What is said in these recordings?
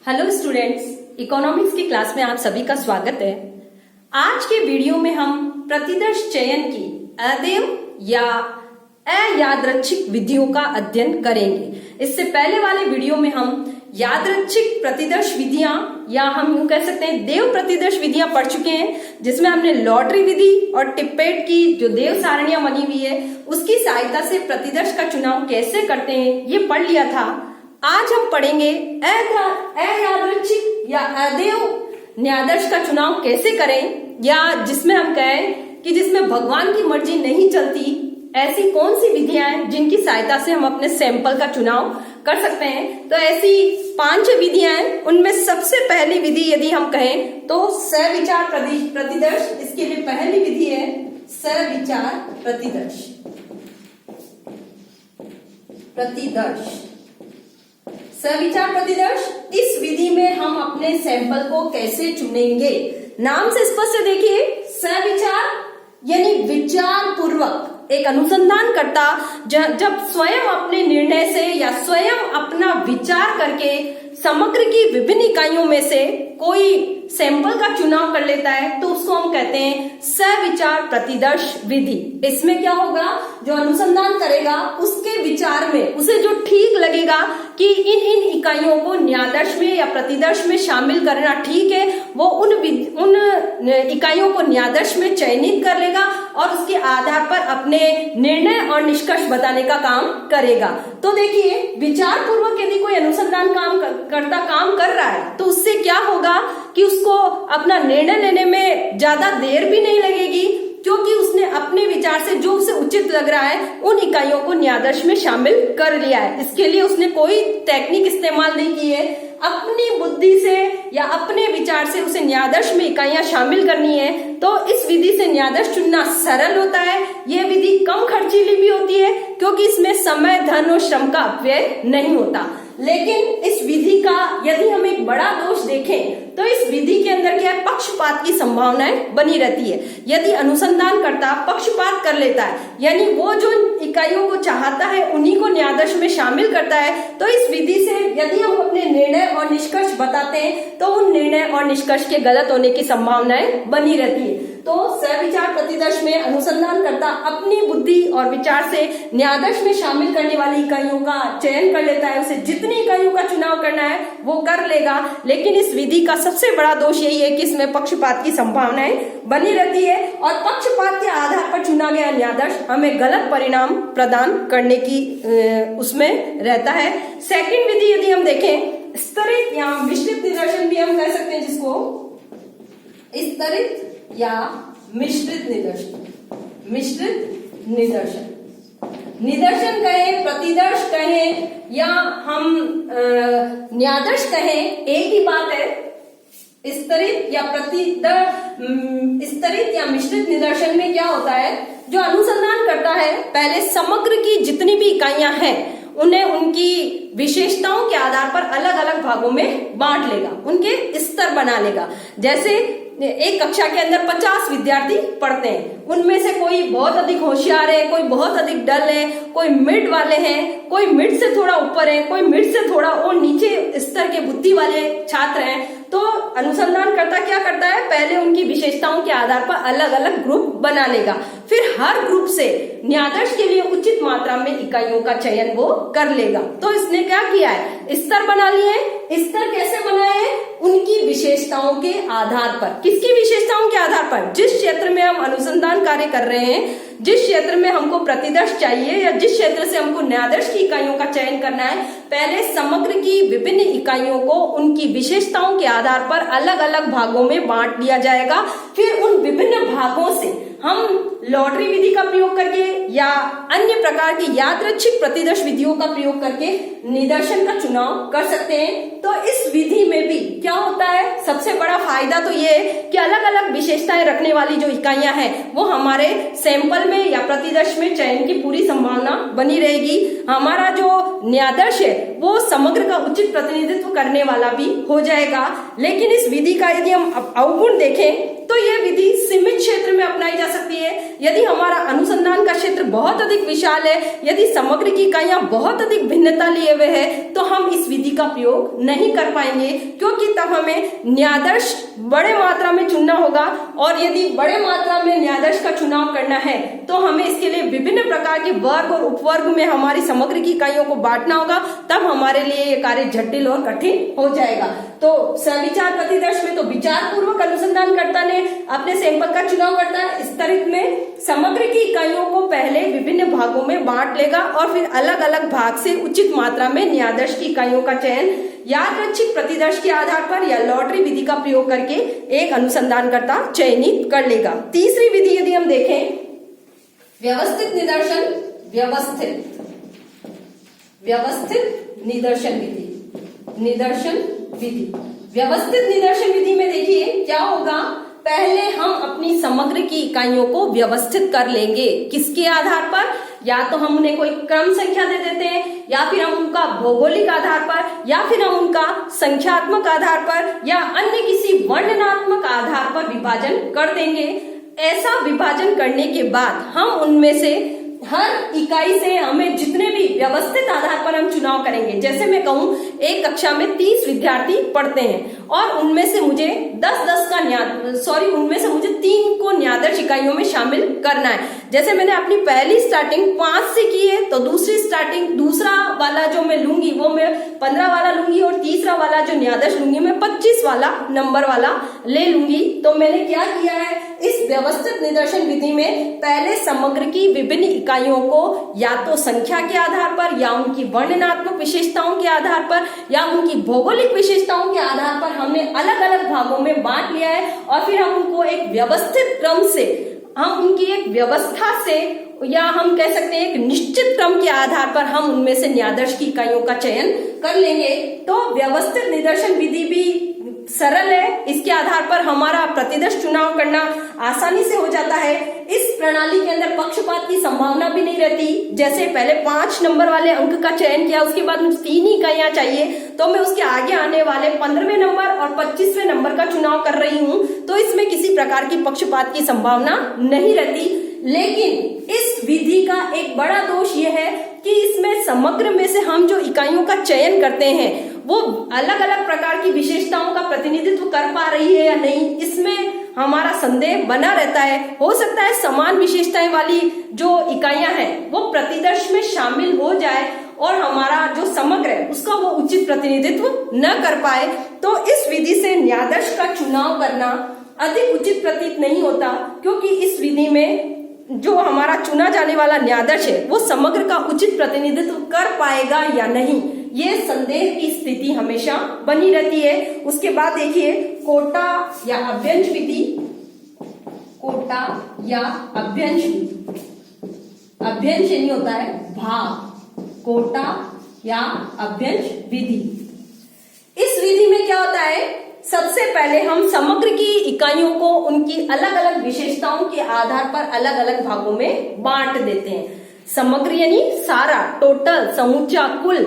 Hello students, economics की class में आप सभी का स्वागत है। आज के वीडियो में हम प्रतिदर्श चयन की अदेय या अयादृच्छिक विधियों का अध्ययन करेंगे। इससे पहले वाले वीडियो में हम यादृच्छिक प्रतिदर्श विधियां या हम यूं कह सकते हैं देव प्रतिदर्श विधियां पढ़ चुके हैं, जिसमें हमने लॉटरी विधि और टिप्पेट की जो देव सारणियां बनी हुई है उसकी सहायता से प्रतिदर्श का चुनाव कैसे करते हैं ये पढ़ लिया था। आज हम पढ़ेंगे अयादृच्छिक या अदेय न्यायादर्श का चुनाव कैसे करें, या जिसमें हम कहें कि जिसमें भगवान की मर्जी नहीं चलती, ऐसी कौन सी विधियां हैं जिनकी सहायता से हम अपने सैंपल का चुनाव कर सकते हैं। तो ऐसी 5 विधियां हैं। उनमें सबसे पहली विधि यदि हम कहें तो सविचार प्रतिदर्श। इसके लिए पहली विधि है सविचार प्रतिदर्श। सविचार प्रतिदर्श, इस विधि में हम अपने सैंपल को कैसे चुनेंगे? नाम से स्पष्ट देखिए, सविचार यानी विचार पूर्वक एक अनुसंधानकर्ता जब स्वयं अपने निर्णय से या स्वयं अपना विचार करके समग्र की विभिन्न इकाइयों में से कोई सैंपल का चुनाव कर लेता है तो उसको हम कहते हैं सविचार प्रतिदर्श विधि। इसमें क्या होगा, जो अनुसंधान करेगा उसके विचार में उसे जो ठीक लगेगा कि इन इकाइयों को न्यायादर्श में या प्रतिदर्श में शामिल करना ठीक है, वो उन इकाइयों को न्यायादर्श में चयनित कर लेगा और उसके आधार पर अपने निर्णय और निष्कर्ष बताने का काम करेगा। तो देखिए, विचार पूर्वक यदि कोई अनुसंधान काम कर रहा है तो उससे क्या होगा कि उसको अपना निर्णय लेने में ज्यादा देर भी नहीं लगेगी, क्योंकि उसने अपने विचार से जो उसे उचित लग रहा है उन इकाइयों को न्यायादर्श में शामिल कर लिया है। इसके लिए उसने कोई टेक्निक इस्तेमाल नहीं की है, अपनी बुद्धि से या अपने विचार से उसे न्यायादर्श में इकाइयां शामिल करनी है। तो इस विधि से न्यायादर्श चुनना सरल होता है। यह विधि कम खर्चीली भी होती है, क्योंकि इसमें समय, धन और श्रम का अपव्यय नहीं होता। लेकिन इस विधि का यदि हम एक बड़ा दोष देखें तो इस विधि के अंदर क्या है, पक्षपात की संभावनाएं बनी रहती है। यदि अनुसंधानकर्ता पक्षपात कर लेता है, यानी वो जो इकाइयों को चाहता है उन्हीं को न्यायादर्श में शामिल करता है, तो इस विधि से यदि हम अपने निर्णय और निष्कर्ष बताते हैं तो उन निर्णय और निष्कर्ष के गलत होने की संभावनाएं बनी रहती है। तो सविचार प्रतिदर्श में अनुसंधानकर्ता अपनी बुद्धि और विचार से न्यायादर्श में शामिल करने वाली इकाइयों का चयन कर लेता है। उसे जितनी इकाइयों का चुनाव करना है वो कर लेगा। लेकिन इस विधि का सबसे बड़ा दोष यही है कि इसमें पक्षपात की संभावनाएं बनी रहती है और पक्षपात के आधार पर चुना गया न्यायादर्श हमें गलत परिणाम प्रदान करने की उसमें रहता है। सेकंड विधि यदि हम देखें, स्तरित या मिश्रित निदर्शन भी हम कह सकते हैं, जिसको स्तरित या मिश्रित निदर्शन निदर्शन कहें, प्रतिदर्श कहें या हम न्यायादर्श कहें, एक ही बात है। स्तरित या मिश्रित निदर्शन में क्या होता है, जो अनुसंधान करता है पहले समग्र की जितनी भी इकाइयां हैं उन्हें उनकी विशेषताओं के आधार पर अलग अलग भागों में बांट लेगा, उनके स्तर बना लेगा। जैसे एक कक्षा के अंदर 50 विद्यार्थी पढ़ते हैं, उनमें से कोई बहुत अधिक होशियार है, कोई बहुत अधिक डल है, कोई मिड वाले हैं, कोई मिड से थोड़ा ऊपर है, कोई मिड से थोड़ा और नीचे स्तर के बुद्धि वाले छात्र हैं। तो अनुसंधानकर्ता क्या करता है, पहले उनकी विशेषताओं के आधार पर अलग अलग ग्रुप बना लेगा, फिर हर ग्रुप से न्यायादर्श के लिए उचित मात्रा में इकाइयों का चयन वो कर लेगा। तो इसने क्या किया है, स्तर बना लिए। स्तर कैसे बनाए हैं, उनकी विशेषताओं के आधार पर। किसकी विशेषताओं के आधार पर, जिस क्षेत्र में हम अनुसंधान कार्य कर रहे हैं, जिस क्षेत्र में हमको प्रतिदर्श चाहिए या जिस क्षेत्र से हमको न्यायादर्श की इकाइयों का चयन करना है, पहले समग्र की विभिन्न इकाइयों को उनकी विशेषताओं के आधार पर अलग अलग भागों में बांट दिया जाएगा। फिर उन विभिन्न भागों से हम लॉटरी विधि का प्रयोग करके या अन्य प्रकार की यादृच्छिक प्रतिदर्श विधियों का प्रयोग करके निदर्शन का चुनाव कर सकते हैं। तो इस विधि में भी क्या होता है, सबसे बड़ा फायदा तो ये है कि अलग अलग विशेषताएं रखने वाली जो इकाइयां हैं वो हमारे सैंपल में या प्रतिदर्श में चयन की पूरी संभावना बनी रहेगी। हमारा जो न्यायादर्श है वो समग्र का उचित प्रतिनिधित्व करने वाला भी हो जाएगा। लेकिन इस विधि का यदि हम अवगुण देखें तो ये विधि सीमित क्षेत्र में अपनाई जा सकती है। यदि हमारा अनुसंधान का क्षेत्र बहुत अधिक विशाल है, यदि समग्र की इकाइयां बहुत अधिक भिन्नता लिए हुए है, तो हम इस विधि का प्रयोग नहीं कर पाएंगे, क्योंकि तब हमें न्यायादर्श बड़े मात्रा में चुनना होगा। और यदि बड़े मात्रा में न्यायादर्श का चुनाव करना है तो हमें इसके लिए विभिन्न प्रकार के वर्ग और उपवर्ग में हमारी समग्र की इकाइयों को बांटना होगा, तब हमारे लिए ये कार्य जटिल और कठिन हो जाएगा। तो सविचार प्रतिदर्श में तो विचार पूर्वक अनुसंधानकर्ता ने अपने सैंपल का चुनाव करता है। इस तरह में समग्र की इकाइयों को पहले विभिन्न भागों में बांट लेगा और फिर अलग अलग भाग से उचित मात्रा में न्यायादर्श की इकाइयों का चयन यादृच्छिक प्रतिदर्श के आधार पर या लॉटरी विधि का प्रयोग करके एक अनुसंधानकर्ता चयनित कर लेगा। तीसरी विधि यदि हम देखें, व्यवस्थित निदर्शन निदर्शन विधि। व्यवस्थित निदर्शन विधि में देखिए क्या होगा, पहले हम अपनी समग्र की इकाइयों को व्यवस्थित कर लेंगे। किसके आधार पर? या तो हम उन्हें कोई क्रम संख्या दे देते हैं, या फिर हम उनका भौगोलिक आधार पर, या फिर हम उनका संख्यात्मक आधार पर, या अन्य किसी वर्णनात्मक आधार पर विभाजन कर देंगे। ऐसा विभाजन करने के बाद हम उनमें से हर इकाई से हमें जितने भी व्यवस्थित आधार पर हम चुनाव करेंगे। जैसे मैं कहूं एक कक्षा में 30 विद्यार्थी पढ़ते हैं और उनमें से मुझे 3 को न्यायादर्श इकाइयों में शामिल करना है। जैसे मैंने अपनी पहली स्टार्टिंग 5 से की है, तो दूसरी स्टार्टिंग दूसरा वाला जो मैं लूंगी वो मैं 15 वाला लूंगी, और तीसरा वाला जो न्यायादर्श लूंगी मैं 25 वाला नंबर वाला ले लूंगी। तो मैंने क्या किया है, इस व्यवस्थित निदर्शन विधि में पहले समग्र की विभिन्न इकाइयों को या तो संख्या के आधार पर, या उनकी वर्णनात्मक विशेषताओं के आधार पर, या उनकी भौगोलिक विशेषताओं के आधार पर हमने अलग अलग भागों में बांट लिया है। और फिर हम उनको एक व्यवस्थित क्रम से, हम उनकी एक व्यवस्था से, या हम कह सकते हैं एक निश्चित क्रम के आधार पर हम उनमें से न्यायादर्श की इकाइयों का चयन कर लेंगे। तो व्यवस्थित निदर्शन विधि भी सरल है, इसके आधार पर हमारा प्रतिदर्श चुनाव करना आसानी से हो जाता है। इस प्रणाली के अंदर पक्षपात की संभावना भी नहीं रहती। जैसे पहले 5 नंबर वाले अंक का चयन किया, उसके बाद मुझे 3 ही इकाइयां चाहिए, तो मैं उसके आगे आने वाले 15वें नंबर और 25वें नंबर का चुनाव कर रही हूं, तो इसमें किसी प्रकार की पक्षपात की संभावना नहीं रहती। लेकिन इस विधि का एक बड़ा दोष यह है कि इसमें समग्र में से हम जो इकाइयों का चयन करते हैं वो अलग अलग प्रकार की विशेषताओं का प्रतिनिधित्व कर पा रही है या नहीं, इसमें हमारा संदेह बना रहता है। हो सकता है समान विशेषताएं वाली जो इकाइयां हैं वो प्रतिदर्श में शामिल हो जाए और हमारा जो समग्र है उसका वो उचित प्रतिनिधित्व न कर पाए। तो इस विधि से न्यायादर्श का चुनाव करना अधिक उचित प्रतीत नहीं होता, क्योंकि इस विधि में जो हमारा चुना जाने वाला न्यायाधीश है वो समग्र का उचित प्रतिनिधित्व कर पाएगा या नहीं, ये संदेह की स्थिति हमेशा बनी रहती है। उसके बाद देखिए कोटा या अभ्यंश विधि। कोटा या अभ्यंश विधि, अभ्यंश नहीं होता है भाग, कोटा या अभ्यंश विधि। इस विधि में क्या होता है, सबसे पहले हम समग्र की इकाइयों को उनकी अलग अलग विशेषताओं के आधार पर अलग अलग भागों में बांट देते हैं। समग्र यानी सारा, टोटल, समूचा, कुल,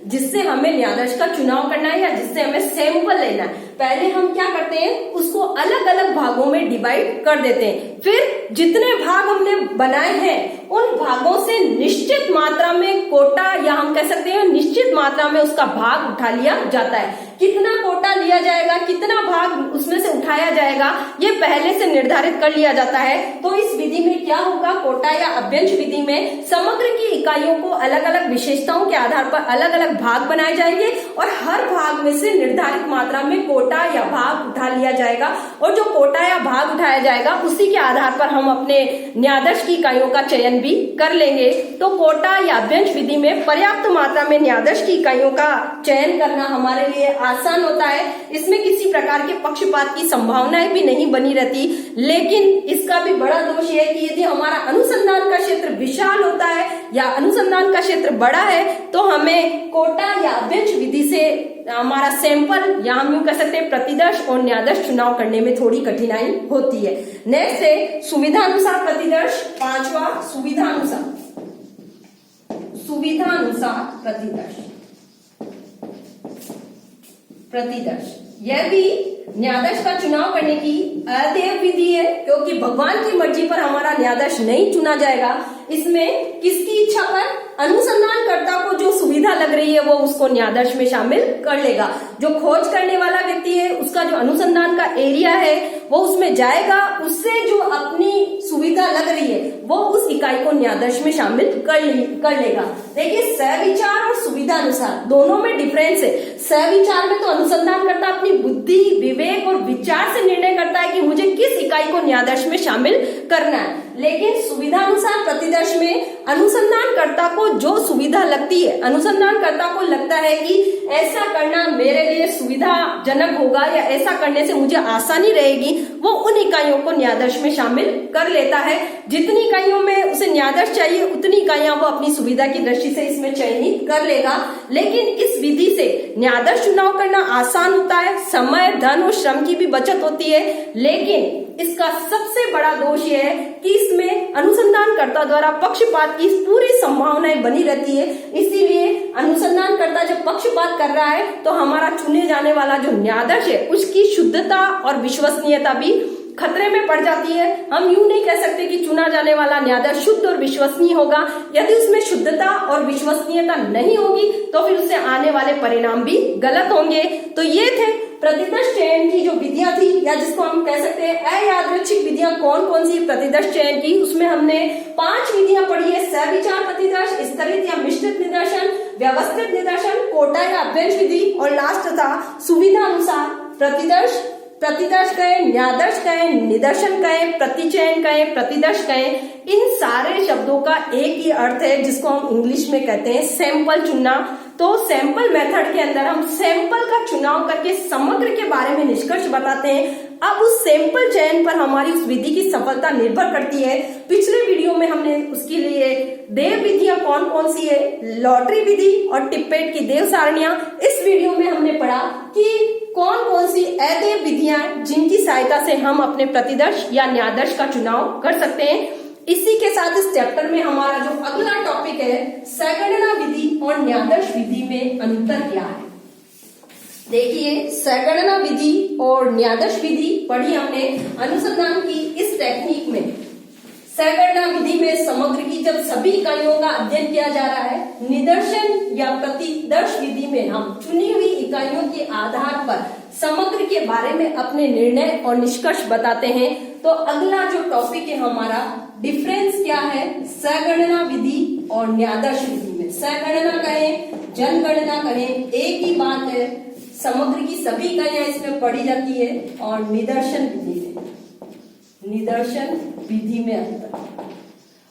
जिससे हमें न्यायाधीश का चुनाव करना है या जिससे हमें सैंपल लेना है। पहले हम क्या करते हैं, उसको अलग अलग भागों में डिवाइड कर देते हैं। फिर जितने भाग हमने बनाए हैं उन भागों से निश्चित मात्रा में कोटा या हम कह सकते हैं निश्चित मात्रा में उसका भाग उठा लिया जाता है। कितना कोटा लिया जाएगा, कितना भाग उसमें से उठाया जाएगा, ये पहले से निर्धारित कर लिया जाता है। तो इस विधि में क्या होगा, कोटा या अभ्यंश विधि में समग्र की इकाइयों को अलग अलग विशेषताओं के आधार पर अलग अलग भाग बनाए जाएंगे और हर भाग में से निर्धारित मात्रा में कोटा या भाग उठा लिया जाएगा और जो कोटा या भाग उठाया जाएगा उसी के आधार पर हम अपने न्यायाधीश की इकाइयों का चयन भी कर लेंगे। तो कोटा या अभ्यंश विधि में पर्याप्त मात्रा में न्यायाधीश की इकाइयों का चयन करना हमारे लिए आसान होता है। इसमें किसी प्रकार के पक्षपात की संभावनाएं भी नहीं बनी रहती। लेकिन इसका भी बड़ा दोष यह है कि यदि हमारा अनुसंधान का क्षेत्र विशाल होता है या अनुसंधान का क्षेत्र बड़ा है तो हमें कोटा या अभ्यंश विधि से हमारा सैंपल या हम यूं कह सकते हैं प्रतिदर्श और न्यायाधीश चुनाव करने में थोड़ी कठिनाई होती है। नेक्स्ट है सुविधानुसार प्रतिदर्श। 5वां सुविधानुसार प्रतिदर्श। यह भी न्यायाधीश का चुनाव करने की अदैव विधि है, क्योंकि भगवान की मर्जी पर हमारा न्यायाधीश नहीं चुना जाएगा। इसमें किसकी इच्छा पर? अनुसंधानकर्ता को जो सुविधा लग रही है वो उसको न्यायाधीश में शामिल कर लेगा। जो खोज करने वाला व्यक्ति है उसका जो अनुसंधान का एरिया है वो उसमें जाएगा, उससे जो अपनी सुविधा लग रही है वो उस इकाई को न्यायाधीश में शामिल कर लेगा। देखिए, सविचार और सुविधा अनुसार दोनों में डिफरेंस है। सविचार में तो अनुसंधानकर्ता अपनी बुद्धि, विवेक और विचार से निर्णय करता है कि मुझे किस इकाई को न्यायाधीश में शामिल करना है, लेकिन सुविधा अनुसार प्रतिदर्श में अनुसंधानकर्ता को जो सुविधा लगती है, अनुसंधानकर्ता को लगता है कि ऐसा करना मेरे लिए सुविधाजनक होगा या ऐसा करने से मुझे आसानी रहेगी, वो उन इकाइयों को न्यायाधीश में शामिल कर लेता है। जितनी इकाइयों में उसे न्यायाधीश चाहिए उतनी इकाइयां वो अपनी सुविधा की दृष्टि से इसमें चयनित कर लेगा। लेकिन इस विधि से न्यायाधीश चुनाव करना आसान होता है, समय, धन और श्रम की भी बचत होती है, लेकिन इसका सबसे बड़ा दोष यह है कि इसमें अनुसंधानकर्ता द्वारा पक्षपात की पूरी संभावनाएं बनी रहती है। इसीलिए अनुसंधानकर्ता जब पक्षपात कर रहा है तो हमारा चुने जाने वाला जो न्यायाधीश है उसकी शुद्धता और विश्वसनीयता भी खतरे में पड़ जाती है। हम यूं नहीं कह सकते कि चुना जाने वाला न्यायाधीश शुद्ध और विश्वसनीय होगा। यदि उसमें शुद्धता और विश्वसनीयता नहीं होगी तो फिर उससे आने वाले परिणाम भी गलत होंगे। तो ये थे प्रतिदर्श चयन की जो विधियां थी, या जिसको हम कह सकते हैं अयादृच्छिक विधियां कौन कौन सी प्रतिदर्श चयन की। उसमें हमने 5 विधियां पढ़ी है: सविचार प्रतिदर्श, स्तरित या मिश्रित निदर्शन, व्यवस्थित निदर्शन, कोटा या अभ्यंश विधि, और लास्ट था सुविधा अनुसार प्रतिदर्श। प्रतिदर्श कहें, न्यायाधीश कहें, निदर्शन कहें, प्रतिचयन कहें, प्रतिदर्श कहें, इन सारे शब्दों का एक ही अर्थ है जिसको हम इंग्लिश में कहते हैं सैंपल चुनना। तो सैंपल मेथड के अंदर हम सैंपल का चुनाव करके समग्र के बारे में निष्कर्ष बताते हैं। अब उस सैंपल चयन पर हमारी उस विधि की सफलता निर्भर करती है। पिछले वीडियो में हमने उसके लिए देव विधियां कौन कौन सी है, लॉटरी विधि और टिप्पेट की देव सारणियां। इस वीडियो में हमने पढ़ा कि कौन कौन सी अदैव विधियां जिनकी सहायता से हम अपने प्रतिदर्श या न्यायाधीश का चुनाव कर सकते हैं। इसी के साथ इस चैप्टर में हमारा जो अगला टॉपिक है, सगणना विधि और न्यायाधीश विधि में अंतर क्या है। देखिए, सगणना विधि और न्यायाधीश विधि पढ़ी हमने अनुसंधान की इस टेक्निक में। सगणना विधि में समग्र की जब सभी इकाइयों का अध्ययन किया जा रहा है, निदर्शन या प्रतिदर्श विधि में हम चुनी हुई इकाइयों के आधार पर समग्र के बारे में अपने निर्णय और निष्कर्ष बताते हैं। तो अगला जो टॉपिक है हमारा, डिफरेंस क्या है सगणना विधि और न्यायाधीश विधि में। सगणना कहें, जनगणना कहें, एक ही बात है। समग्र की सभी इकाइयां इसमें पढ़ी जाती है। और निदर्शन विधि में, निदर्शन विधि में अंतर।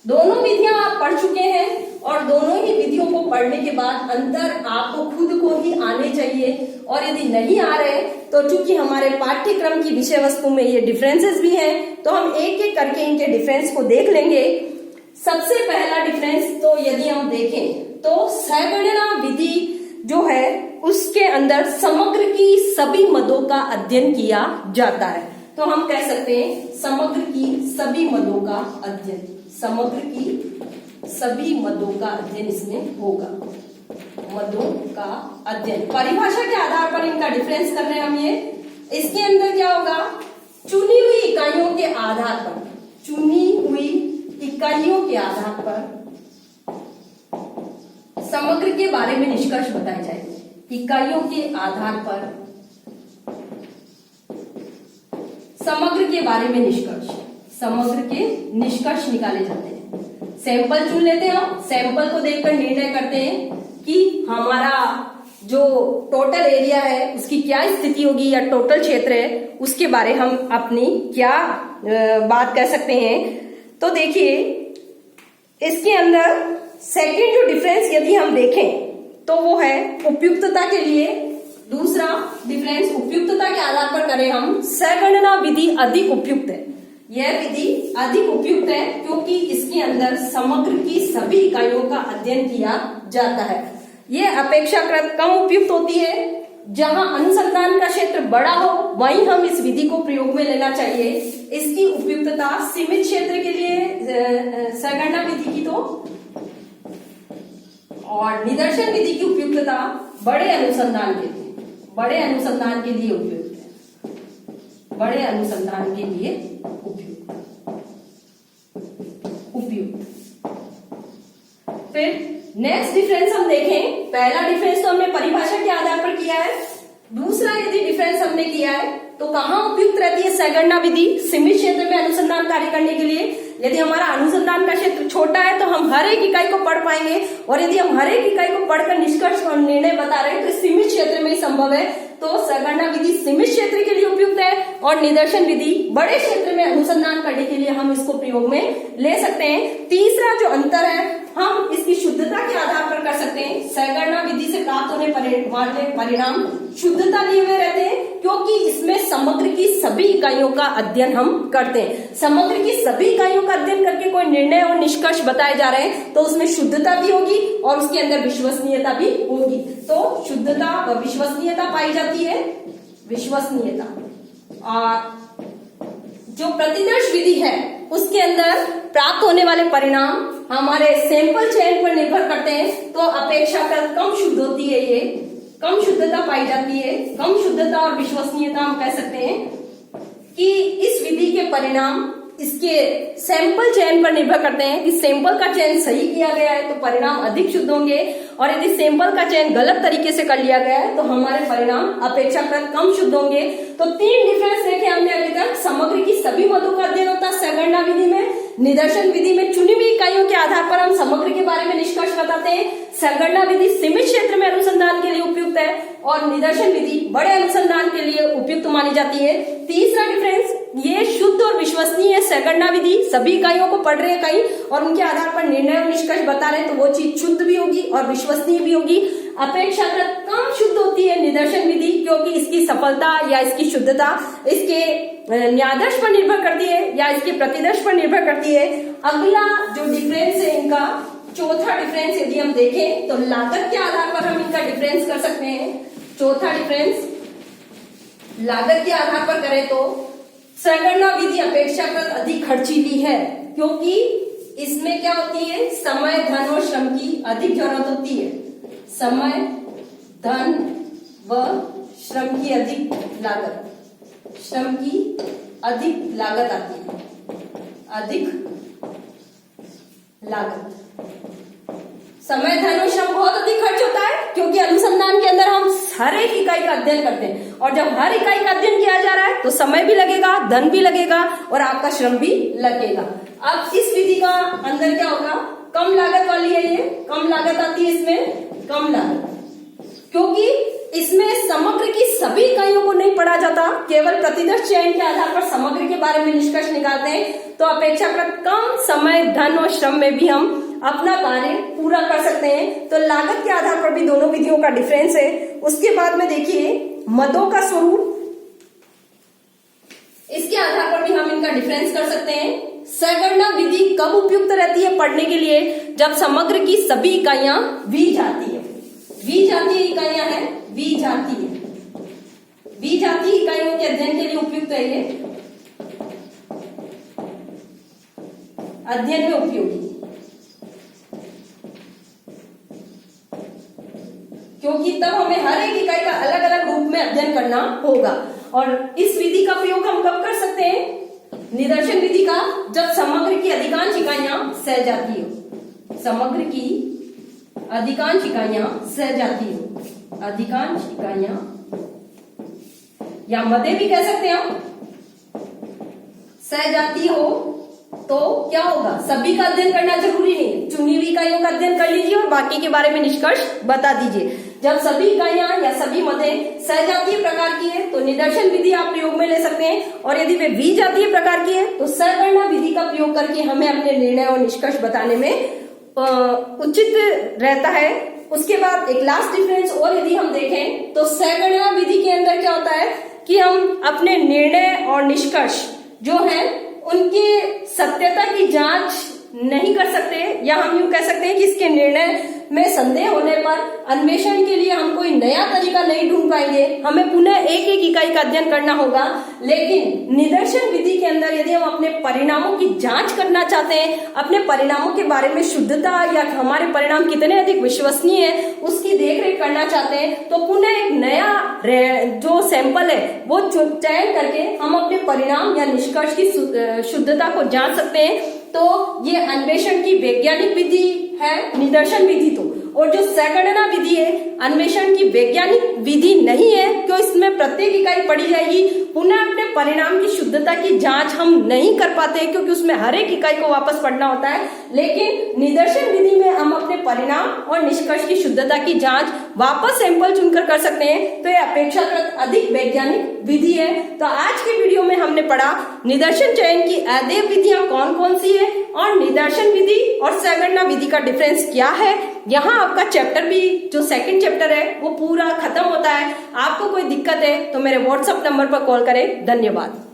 दोनों विधियां आप पढ़ चुके हैं और दोनों ही विधियों को पढ़ने के बाद अंतर आपको खुद को ही आने चाहिए। और यदि नहीं आ रहे तो चूंकि हमारे पाठ्यक्रम की विषय वस्तु में ये डिफरेंसेस भी हैं, तो हम एक एक करके इनके डिफरेंस को देख लेंगे। सबसे पहला डिफरेंस तो यदि हम देखें तो सगणना विधि जो है उसके अंदर समग्र की सभी मदों का अध्ययन किया जाता है। तो हम कह सकते हैं समग्र की सभी मदों का अध्ययन, समग्र की सभी मदों का अध्ययन इसमें होगा। मदों का अध्ययन, परिभाषा के आधार पर इनका डिफरेंस कर रहे हैं हम ये। इसके अंदर क्या होगा, चुनी हुई इकाइयों के आधार पर, चुनी हुई इकाइयों के आधार पर समग्र के बारे में निष्कर्ष बताए जाएंगे। इकाइयों के आधार पर समग्र के बारे में निष्कर्ष, समग्र के निष्कर्ष निकाले जाते हैं। सैंपल चुन लेते हैं हम, सैंपल को देखकर निर्णय करते हैं कि हमारा जो टोटल एरिया है उसकी क्या स्थिति होगी या टोटल क्षेत्र है उसके बारे हम अपनी क्या बात कर सकते हैं। तो देखिए, इसके अंदर सेकंड जो डिफरेंस यदि हम देखें तो वो है उपयुक्तता के लिए। दूसरा डिफरेंस उपयुक्तता के आधार पर करें हम, सगणना विधि अधिक उपयुक्त है। यह विधि अधिक उपयुक्त है क्योंकि इसके अंदर समग्र की सभी इकाइयों का अध्ययन किया जाता है। यह अपेक्षाकृत कम उपयुक्त होती है। जहां अनुसंधान का क्षेत्र बड़ा हो वहीं हम इस विधि को प्रयोग में लेना चाहिए। इसकी उपयुक्तता सीमित क्षेत्र के लिए सगणना विधि की तो, और निदर्शन विधि की उपयुक्तता बड़े अनुसंधान के लिए, बड़े अनुसंधान के लिए उपयुक्त है। बड़े अनुसंधान के लिए उपयुक्त। फिर नेक्स्ट डिफरेंस हम देखें, पहला डिफरेंस तो हमने परिभाषा के आधार पर किया है, दूसरा यदि डिफरेंस हमने किया है तो कहाँ उपयुक्त रहती है सैगणना विधि सीमित क्षेत्र में अनुसंधान कार्य करने के लिए। यदि हमारा अनुसंधान का क्षेत्र छोटा है तो हम हर एक इकाई को पढ़ पाएंगे, और यदि हम हर एक इकाई को पढ़कर निष्कर्ष और निर्णय बता रहे हैं तो सीमित क्षेत्र में ही संभव है। तो सैगणना विधि सीमित क्षेत्र के लिए उपयुक्त है, और निदर्शन विधि बड़े क्षेत्र में अनुसंधान करने के लिए हम इसको प्रयोग में ले सकते हैं। तीसरा जो अंतर है, हम इसकी शुद्धता के आधार पर कर सकते हैं। सैगणना विधि से प्राप्त होने वाले परिणाम शुद्धता लिए हुए रहते हैं, क्योंकि इसमें समग्र की सभी इकाइयों का अध्ययन हम करते हैं। समग्र की सभी इकाइयों का अध्ययन करके कोई निर्णय और निष्कर्ष बताए जा रहे हैं तो उसमें शुद्धता भी होगी और उसके अंदर विश्वसनीयता भी होगी। तो शुद्धता व विश्वसनीयता पाई जाती है, विश्वसनीयता। और जो प्रतिदर्श विधि है उसके अंदर प्राप्त होने वाले परिणाम हमारे सैंपल चयन पर निर्भर करते हैं, तो अपेक्षाकृत कम शुद्ध होती है, ये कम शुद्धता पाई जाती है। कम शुद्धता और विश्वसनीयता हम कह सकते हैं कि इस विधि के परिणाम इसके सैंपल चयन पर निर्भर करते हैं कि सैंपल का चयन सही किया गया है तो परिणाम अधिक शुद्ध होंगे, और यदि सैंपल का चयन गलत तरीके से कर लिया गया है तो हमारे परिणाम अपेक्षाकृत कम शुद्ध होंगे। तो तीन डिफरेंस देखे हमने अभी तक। समग्र की सभी मदों का अध्ययन होता है सैगणना विधि में। निदर्शन विधि में चुनी हुई इकाइयों के आधार पर हम समग्र के बारे में निष्कर्ष बताते हैं। सैगणना विधि सीमित क्षेत्र में अनुसंधान के लिए उपयुक्त है, और निदर्शन विधि बड़े अनुसंधान के लिए उपयुक्त मानी जाती है। तीसरा डिफरेंस, ये शुद्ध और विश्वसनीय है सैगणना विधि। सभी इकाइयों को पढ़ रहे हैं कहीं और उनके आधार पर निर्णय और निष्कर्ष बता रहे हैं तो वो चीज शुद्ध भी होगी और विश्वसनीय भी होगी। अपेक्षाकृत कम शुद्ध होती है निदर्शन विधि, क्योंकि इसकी सफलता या इसकी शुद्धता इसके न्यायादर्श पर निर्भर करती है या इसके प्रतिदर्श पर निर्भर करती है। अगला जो डिफरेंस है इनका, चौथा डिफरेंस यदि हम देखें तो लागत के आधार पर हम इनका डिफरेंस कर सकते हैं। चौथा डिफरेंस लागत के आधार पर करें तो सैगणना विधि अपेक्षाकृत अधिक खर्चीली है, क्योंकि इसमें क्या होती है, समय, धन और श्रम की अधिक जरूरत होती है। समय, धन व श्रम की अधिक लागत, श्रम की अधिक लागत आती है, अधिक लागत। समय, धन और श्रम बहुत अधिक खर्च होता है, क्योंकि अनुसंधान के अंदर हम हर एक इकाई का अध्ययन करते हैं, और जब हर इकाई का अध्ययन किया जा रहा है तो समय भी लगेगा, धन भी लगेगा और आपका श्रम भी लगेगा। अब इस विधि का अंदर क्या होगा, कम लागत वाली है, ये कम लागत आती है, इसमें कम लागत, क्योंकि इसमें समग्र की सभी इकाइयों को नहीं पढ़ा जाता, केवल प्रतिदर्श चयन के आधार पर समग्र के बारे में निष्कर्ष निकालते हैं। तो अपेक्षाकृत कम समय, धन और श्रम में भी हम अपना कार्य पूरा कर सकते हैं। तो लागत के आधार पर भी दोनों विधियों का डिफरेंस है। उसके बाद में देखिए मदों का स्वरूप, इसके आधार पर भी हम इनका डिफरेंस कर सकते हैं। सैगणना विधि कब उपयुक्त रहती है पढ़ने के लिए, जब समग्र की सभी इकाइयां वी जाती है, वी जातीय इकाइयां हैं, वी जातीय, वी जातीय इकाइयों के अध्ययन के लिए उपयुक्त है, ये अध्ययन में उपयोगी, क्योंकि तब हमें हर एक इकाई का अलग अलग रूप में अध्ययन करना होगा। और इस विधि का प्रयोग हम कब कर सकते हैं, निदर्शन विधि का, जब समग्र की अधिकांश इकाइयां सहजातीय हो, समग्र की अधिकांश इकाइयां सहजातीय हो, अधिकांश इकाइयां, या मदे भी कह सकते हैं हम, सहजातीय हो तो क्या होगा, सभी का अध्ययन करना जरूरी नहीं है, चुनी हुई इकाइयों का अध्ययन कर लीजिए और बाकी के बारे में निष्कर्ष बता दीजिए। जब सभी इकाइयां या सभी मदें सहजातीय प्रकार की है तो निदर्शन विधि आप प्रयोग में ले सकते हैं, और यदि वे विजातीय प्रकार की है तो सैगणना विधि का प्रयोग करके हमें अपने निर्णय और निष्कर्ष बताने में उचित रहता है। उसके बाद एक लास्ट डिफरेंस और यदि हम देखें तो सैगणना विधि के अंदर क्या होता है कि हम अपने निर्णय और निष्कर्ष जो है उनकी सत्यता की जांच नहीं कर सकते, या हम यूं कह सकते हैं कि इसके निर्णय में संदेह होने पर अन्वेषण के लिए हम कोई नया तरीका नहीं ढूंढ पाएंगे, हमें पुनः एक एक इकाई का अध्ययन करना होगा। लेकिन निदर्शन विधि के अंदर यदि हम अपने परिणामों की जांच करना चाहते हैं, अपने परिणामों के बारे में शुद्धता या हमारे परिणाम कितने अधिक विश्वसनीय है उसकी देखरेख करना चाहते हैं, तो पुनः एक नया जो सैंपल है वो चयन करके हम अपने परिणाम या निष्कर्ष की शुद्धता को जांच सकते हैं। तो ये अन्वेषण की वैज्ञानिक विधि है, निदर्शन विधि तो। और जो सैगणना विधि है अन्वेषण की वैज्ञानिक विधि नहीं है, क्यों इसमें प्रत्येक इकाई पढ़ी जाएगी। पुनः अपने परिणाम की शुद्धता की जांच हम नहीं कर पाते क्योंकि उसमें हर एक इकाई को वापस पढ़ना होता है। लेकिन निदर्शन विधि में हम अपने परिणाम और निष्कर्ष की शुद्धता की जांच वापस सैंपल चुनकर कर सकते हैं। तो यह अपेक्षाकृत अधिक वैज्ञानिक विधि है। तो आज के वीडियो में हमने पढ़ा निदर्शन चयन की अदैव विधियां कौन कौन सी है और निदर्शन विधि और सैगणना विधि का डिफरेंस क्या है। यहाँ आपका चैप्टर भी जो सेकंड चैप्टर है वो पूरा खत्म होता है। आपको कोई दिक्कत है तो मेरे व्हाट्सएप नंबर पर कॉल करें। धन्यवाद।